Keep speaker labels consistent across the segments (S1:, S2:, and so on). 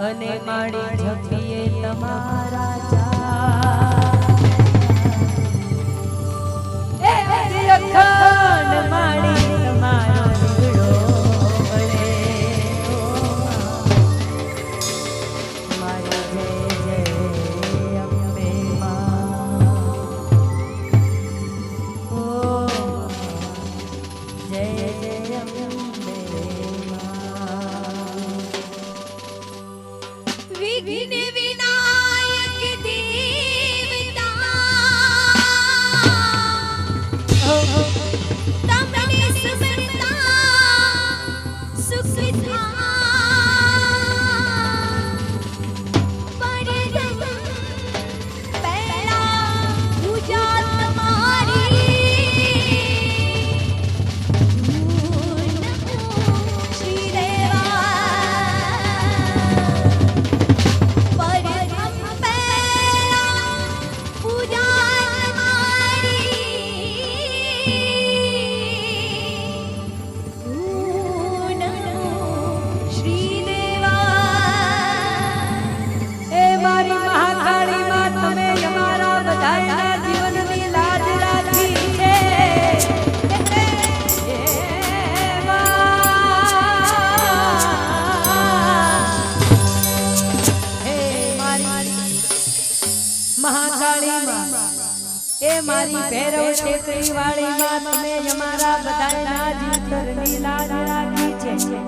S1: અને માડી ઝપીએ તમારા જા એ અખંડ માડી તમારો દીકડો વળે મારી જય જય અંબે માં ઓ જય જય અંબે
S2: વિઘ્ન વિનાયક દેવતા તમને સમરતા સુખ થાય પહેલા પૂજા તમારી શ્રી
S1: મારી ભૈરવ ટેકરી વાળી માં તમે અમારા બધાના જીવતરની લાજ રાખી છે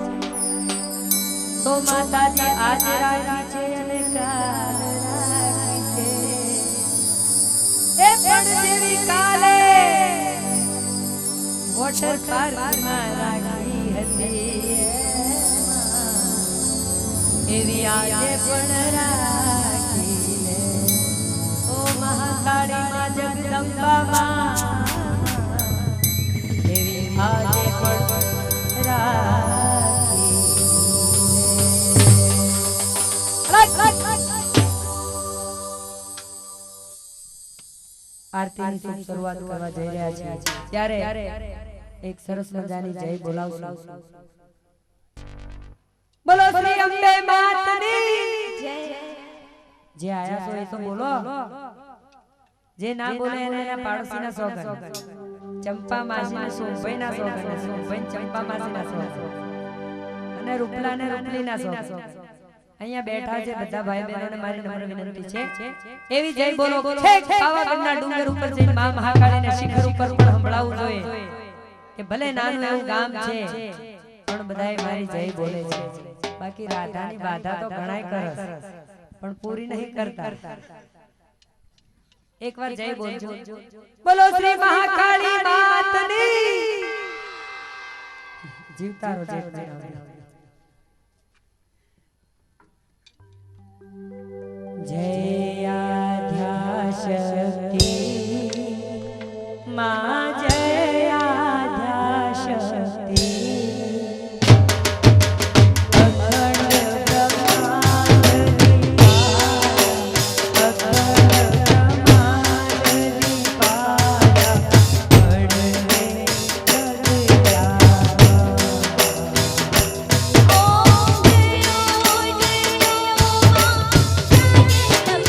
S1: તો માતાજી આજ રાખી છે અને કાલ રાખી છે એ પણ જેવી કાલે વોટર પાર્ક માં રાખી હતી એવી આજે પણ રાખી મહાકાળી માં જગદંબા માં એવી આજે પણ રાખી આરતીની શુભ શરૂઆત કરવા જઈ રહ્યા છીએ ત્યારે એક સરસ મજાની જય બોલાવશું બોલો શ્રી અંબે માતની જય જે આયા છો એ તો બોલો જે ના બોલે એના પાડોશીના સોગન ચંપા માસીના સોમભાઈના સોગન સોમભાઈ ચંપા માસીના સોગન અને રૂપલાને રૂપલીના સોગન અહીંયા બેઠા છે બધા ભાઈ બહેનોને મારી નમ્ર વિનંતી છે એવી જય બોલો છેક પાવાગઢના ડુંગર ઉપર જઈ મા મહાકાળીને શિખર ઉપર પણ સંભળાવવું જોઈએ કે ભલે નાનું એવું ગામ છે પણ બધાય મારી જય બોલે છે બાકી રાધાની બાધા તો ઘણાય કરસ પણ પૂરી નહીં કરતા एक बार जय बोलજો बोलो श्री महाकाली मातनी जीवता रो जय आद्या शक्ति मां जय आद्या शक्ति
S2: Thank you.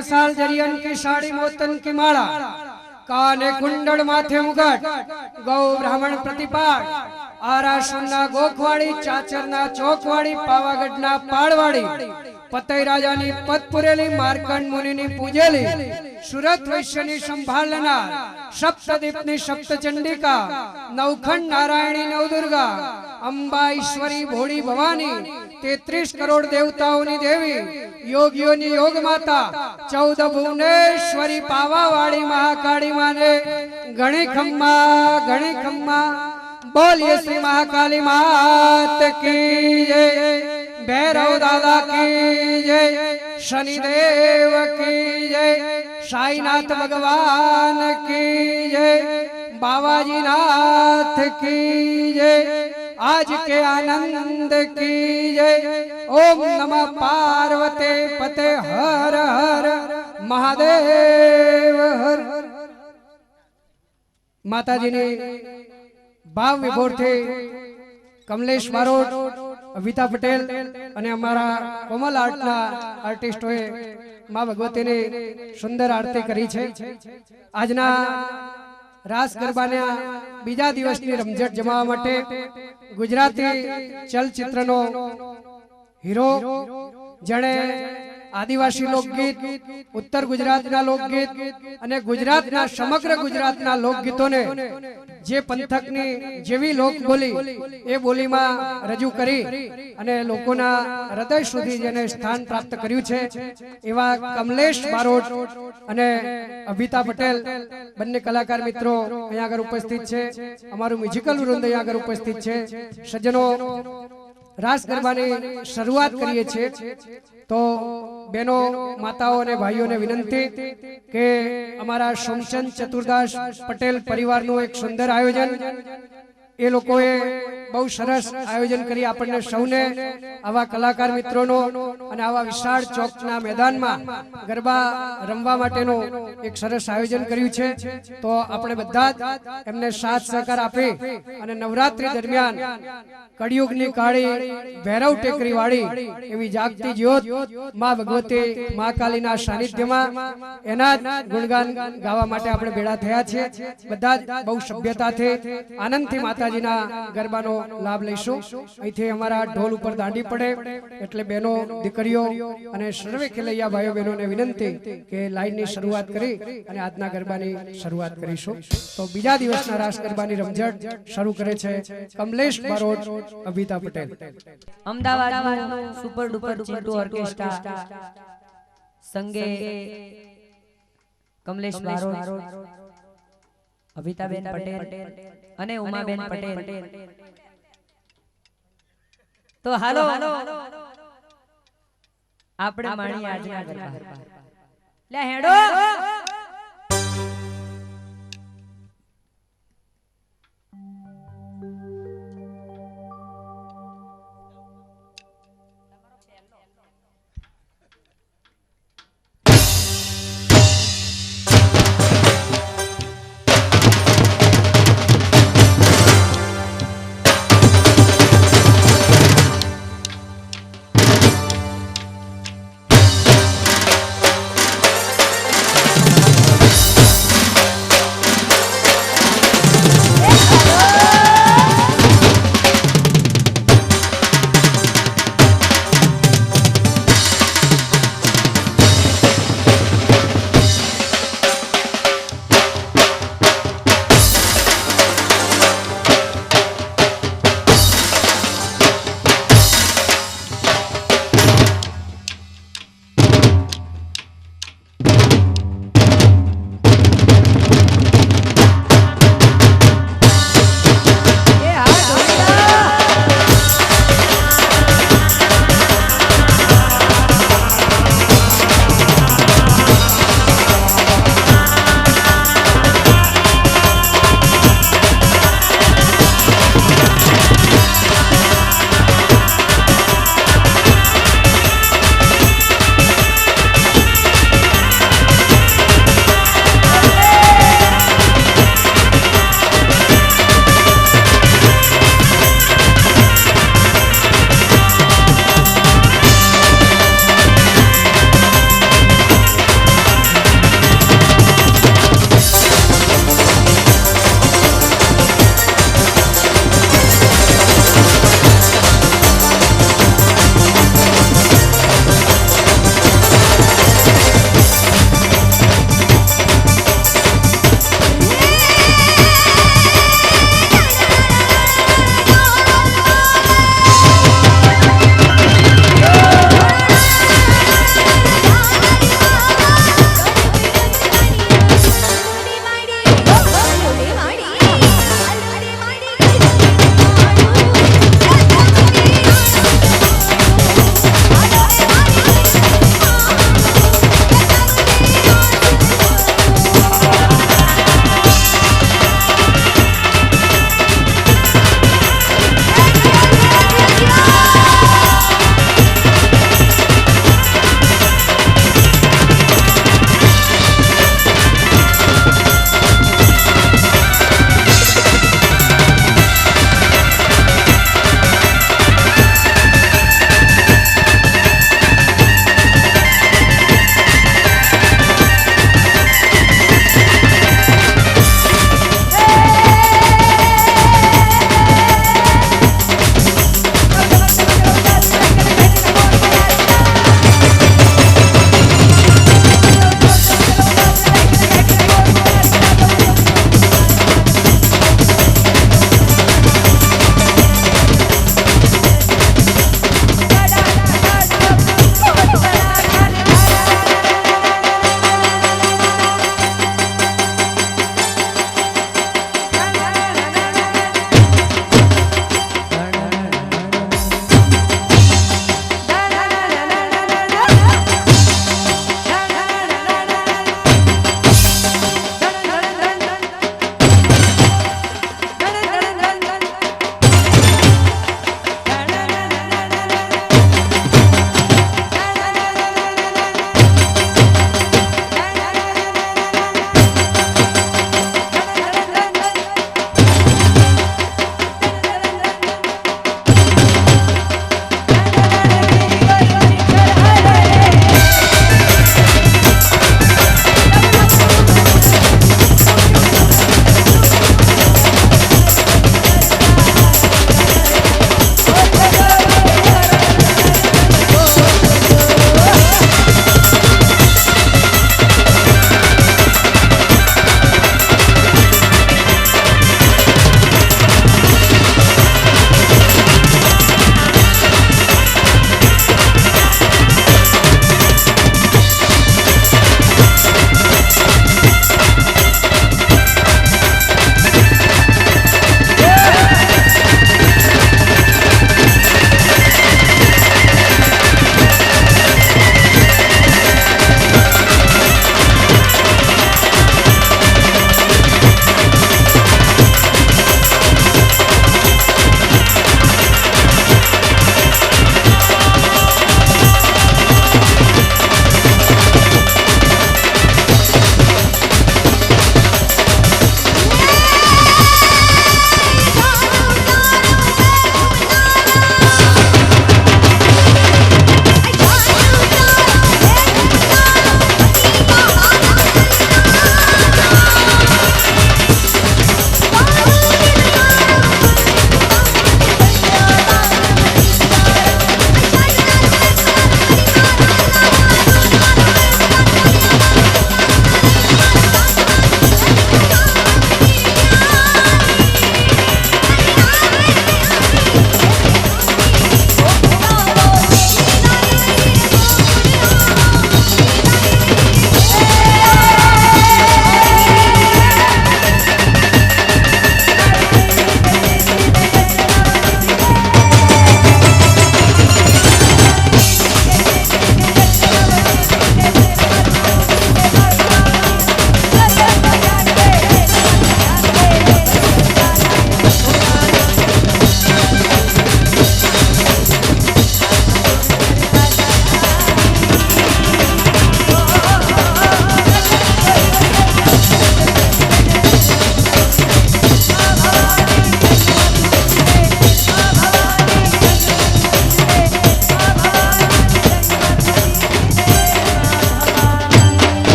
S3: मसाल जरियन की साड़ी मोतन की माला काने कुंडल माथे मुगट गौ ब्राह्मण प्रतिपाळ आरा सुन्ना गोखवाड़ी चाचरना चौकवाड़ी पावागढ़ना पाड़वाड़ी पतई राजानी पदपुरेली मार्कंड मुनिनी पूजेली सुरत वैश्यनी संभाळनार सप्तदीपनी सप्तचंडिका नवखंड नारायणी नवदुर्गा अंबा ईश्वरी भोળી भवानी 33 करोड़ देवताओनी देवी योगियोनी योग माता 14 भुवनेश्वरी पावावाड़ी महाकाली माने घणी खम्मा बोलिए श्री महाकाली मात की जय भैरव दादा की जय शनिदेव की जय साईनाथ भगवान की जय बाबाजी नाथ की जय आज के आनंद की जय ओम नमः पार्वते पते हर हर महादेव हर माताजी ने भाव विभोर थे कमलेश बारोट विता पटेल અને અમારા કોમલ આર્ટના આર્ટિસ્ટોએ માં ભગવતીની સુંદર આરતી કરી છે આજના રાસ ગરબાના બીજા દિવસની રમઝટ જમાવવા માટે ગુજરાતી ચલચિત્રનો હીરો જેણે आदिवासी लोकगीत उत्तर गुजरातना लोकगीत અને ગુજરાતના સમગ્ર ગુજરાતના લોકગીતોને જે પંથકની જેવી લોકબોલી એ બોલીમાં રજૂ કરી અને લોકોના હૃદય સુધી જેને સ્થાન પ્રાપ્ત કર્યું છે એવા કમલેશ બારોટ અને અભિતા પટેલ બંને કલાકાર મિત્રો અહીંયા આગળ ઉપસ્થિત છે અમારું મ્યુઝિકલ વૃંદ અહીંયા આગળ ઉપસ્થિત છે સજ્જનો रास गरबानी शुरुआत करिए छे तो बहनों माताओं ने भाईओं ने विनंती के अमारा सोमचंद चतुर्दास पटेल परिवार नु एक सुंदर आयोजन ए लोकोए बहु सरस आयोजन करी आपने सौने आवा कलाकार मित्रों અને આવા વિશાળ ચોકના મેદાનમાં ગરબા રમવા માટેનો એક સરસ આયોજન કર્યું છે તો આપણે બધા એમને સાથ સહકાર આપી અને નવરાત્રી દરમિયાન કળિયુગની કાળી ભૈરવ ટેકરી વાળી એવી જાગતી જ્યોત માં ભગવતી માં કાલીના સાનિધ્યમાં એના ગુણગાન ગાવા માટે આપણે ભેળા થયા છે બધા બહુ સભ્યતાથી આનંદથી માતાજીના ગરબાનો લાભ લઈશું અહીંથી અમારા ઢોલ ઉપર દાંડી પડે એટલે બહેનો દીકરીઓ અને સર્વે ખેલૈયા ભાઈઓ બહેનોને વિનંતી કે લાઈનની શરૂઆત કરી અને આજના ગરબાની શરૂઆત કરીશું તો બીજા દિવસના રાસ ગરબાની રમઝટ શરૂ કરે છે કમલેશ બારોટ અભિતા પટેલ
S1: અમદાવાદનું સુપર ડુપર ચિંટુ ઓર્કેસ્ટ્રા સંગે કમલેશ બારોટ અભિતાબેન પટેલ અને ઉમાબેન પટેલ તો હાલો આપણે માણી આજના ગરબા લે હેડો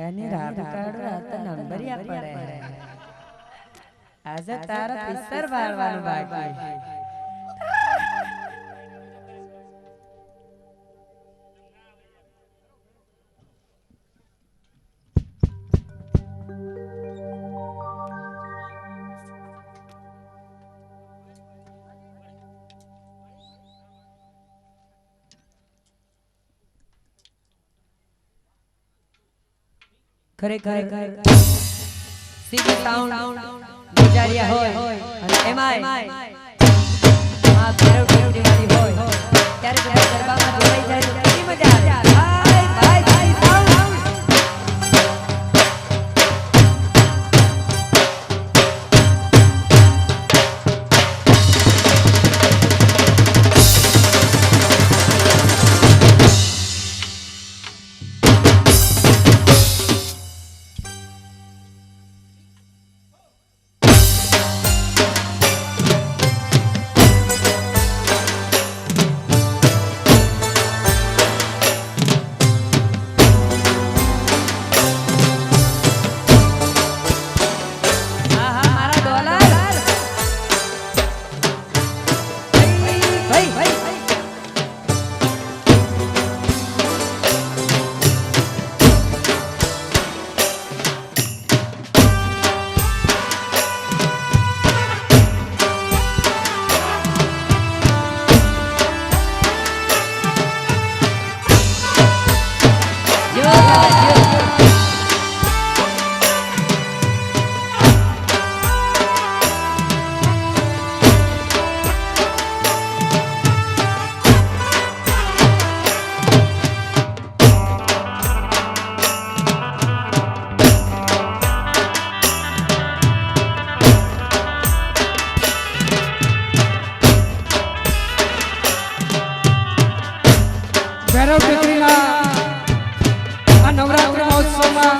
S1: એની રાત કાઢો રાત નંબરિયા પડે આજે તારા પિસ્તર વાળવાનું બાકી ખરેખર સીધી સાઉન્ડ ગુજારિયા હોય અને એમાંય આ ભૈરવ ટેકરી વાળી હોય ત્યારે બધા ગરબામાં જોડાઈ જાય તો કેટલી મજા આવે ભાઈ ભાઈ સાઉન્ડ
S3: ભૈરવ ટેકરીના આ નવરાત્રિ મહોત્સવમાં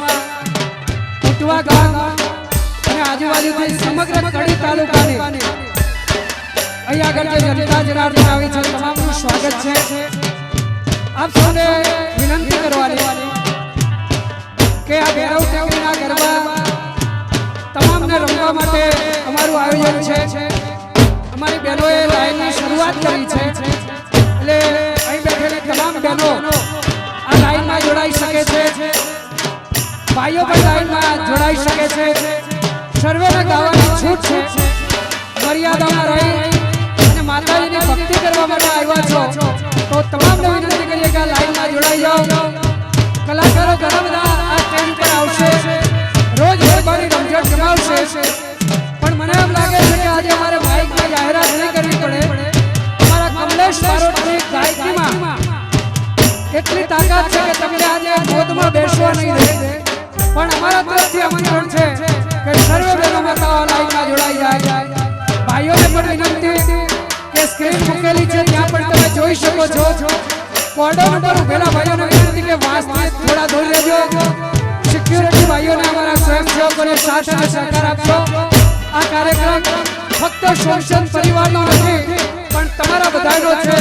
S3: ઉટવા ગામ અને આજુબાજુથી સમગ્ર કડી તાલુકાની અહીં આગળ જે જનતા જનાર્દન આવી છે તમામનું સ્વાગત છે આપ સૌને વિનંતી કરવાની કે આ ભૈરવ ટેકરીના ગરબા તમામને રમવા માટે અમારું આયોજન છે અમારી બહેનોએ લાઈનની શરૂઆત કરી છે એટલે અહીં બેઠેલી તમામ બહેનો આ લાઈનમાં જોડાઈ શકે છે ભાઈઓ પણ લાઈનમાં જોડાઈ શકે છે સર્વેને ગાવાની છૂટ છે મર્યાદામાં રહી અને માતાજીની ભક્તિ કરવા માટે આવ્યા છો તો તમામને વિનંતી કરીએ કે આ લાઈનમાં જોડાઈ જાઓ કલાકારો ઘણા બધા આ સ્ટેજ પર આવશે રોજ ગરબાની રમઝટ જમાવશે પણ મને એમ લાગે છે કે આજે અમારે માઇકમાં જાહેરાત નહીં કરવી પડે કમલેશ બારોટની ગાયકીમાં એટલી તાકાત છે કે તમને આજે ગોદમાં બેસવા નહીં દે પણ અમારા તરફથી આમંત્રણ છે કે સર્વે બહેનો માતાઓ લાઈનમાં જોડાઈ જાય ભાઈઓને પણ વિનંતી કે સ્ક્રીન મૂકેલી છે ત્યાં પણ તમે જોઈ શકો છો કોર્ડન ઉપર ઉભેલા ભાઈઓને વિનંતી કે વાંસથી થોડા દૂર રહેજો સિક્યુરિટી ભાઈઓને અમારા સ્વયંસેવકોને સાથ અને સહકાર આપજો આ કાર્યક્રમ ફક્ત શોષણ પરિવારનો નથી પણ તમારા બધાનો છે